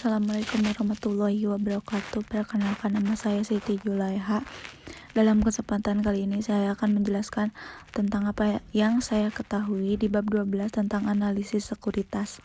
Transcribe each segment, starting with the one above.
Assalamualaikum warahmatullahi wabarakatuh. Perkenalkan, nama saya Siti Julaiha. Dalam kesempatan kali ini saya akan menjelaskan tentang apa yang saya ketahui di bab 12 tentang analisis sekuritas.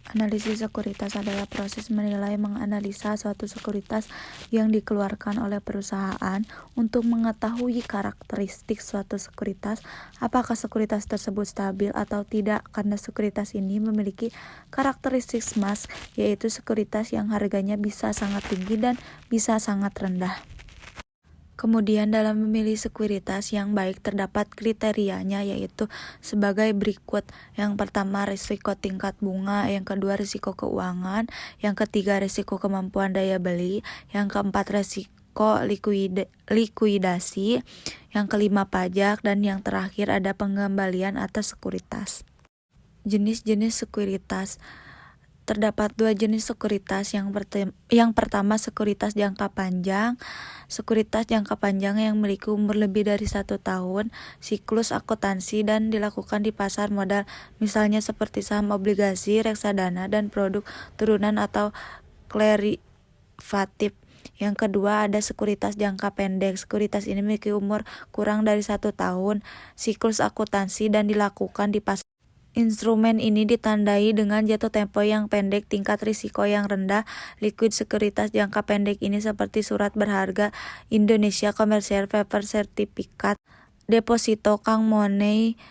Analisis sekuritas adalah proses menilai menganalisa suatu sekuritas yang dikeluarkan oleh perusahaan untuk mengetahui karakteristik suatu sekuritas, apakah sekuritas tersebut stabil atau tidak, karena sekuritas ini memiliki karakteristik emas, yaitu sekuritas yang harganya bisa sangat tinggi dan bisa sangat rendah. Kemudian dalam memilih sekuritas yang baik terdapat kriterianya, yaitu sebagai berikut. Yang pertama, risiko tingkat bunga. Yang kedua, risiko keuangan. Yang ketiga, risiko kemampuan daya beli. Yang keempat, risiko likuidasi. Yang kelima, pajak. Dan yang terakhir ada pengembalian atas sekuritas. Jenis-jenis sekuritas. Terdapat dua jenis sekuritas. Yang pertama, sekuritas jangka panjang. Sekuritas jangka panjang yang memiliki umur lebih dari 1 tahun, siklus akuntansi, dan dilakukan di pasar modal, misalnya seperti saham, obligasi, reksadana, dan produk turunan atau derivatif. Yang kedua, ada sekuritas jangka pendek. Sekuritas ini memiliki umur kurang dari 1 tahun, siklus akuntansi, dan dilakukan di pasar. Instrumen ini ditandai dengan jatuh tempo yang pendek, tingkat risiko yang rendah, liquid. Sekuritas jangka pendek ini seperti surat berharga Indonesia Commercial Paper, sertifikat deposito, bank money,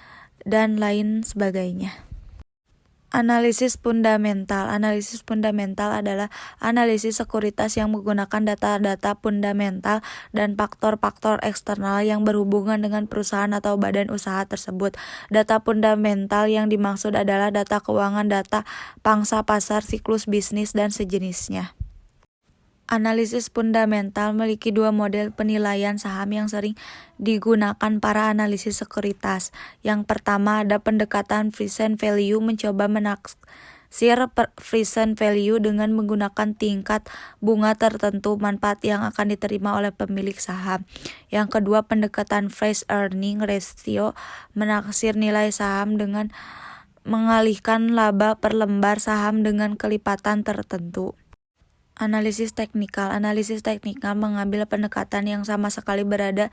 dan lain sebagainya. Analisis fundamental. Analisis fundamental adalah analisis sekuritas yang menggunakan data-data fundamental dan faktor-faktor eksternal yang berhubungan dengan perusahaan atau badan usaha tersebut. Data fundamental yang dimaksud adalah data keuangan, data pangsa pasar, siklus bisnis, dan sejenisnya. Analisis fundamental memiliki dua model penilaian saham yang sering digunakan para analisis sekuritas. Yang pertama, ada pendekatan present value, mencoba menaksir present value dengan menggunakan tingkat bunga tertentu manfaat yang akan diterima oleh pemilik saham. Yang kedua, pendekatan price earning ratio, menaksir nilai saham dengan mengalihkan laba per lembar saham dengan kelipatan tertentu. Analisis teknikal. Analisis teknikal mengambil pendekatan yang sama sekali berbeda.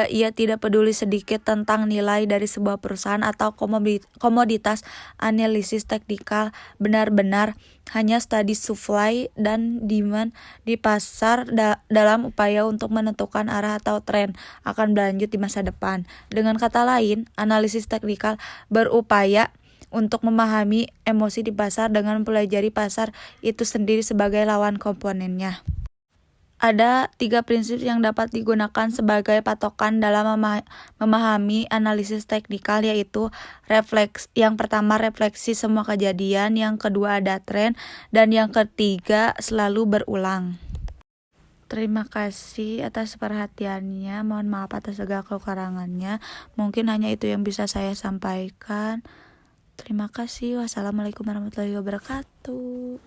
Ia tidak peduli sedikit tentang nilai dari sebuah perusahaan atau komoditas. Analisis teknikal benar-benar hanya studi supply dan demand di pasar dalam upaya untuk menentukan arah atau tren akan berlanjut di masa depan. Dengan kata lain, analisis teknikal berupaya untuk memahami emosi di pasar dengan mempelajari pasar itu sendiri sebagai lawan komponennya. Ada 3 prinsip yang dapat digunakan sebagai patokan dalam memahami analisis teknikal, yaitu yang pertama, refleksi semua kejadian. Yang kedua, ada tren. Dan yang ketiga, selalu berulang. Terima kasih atas perhatiannya. Mohon maaf atas segala kekurangannya. Mungkin hanya itu yang bisa saya sampaikan. Terima kasih. Wassalamualaikum warahmatullahi wabarakatuh.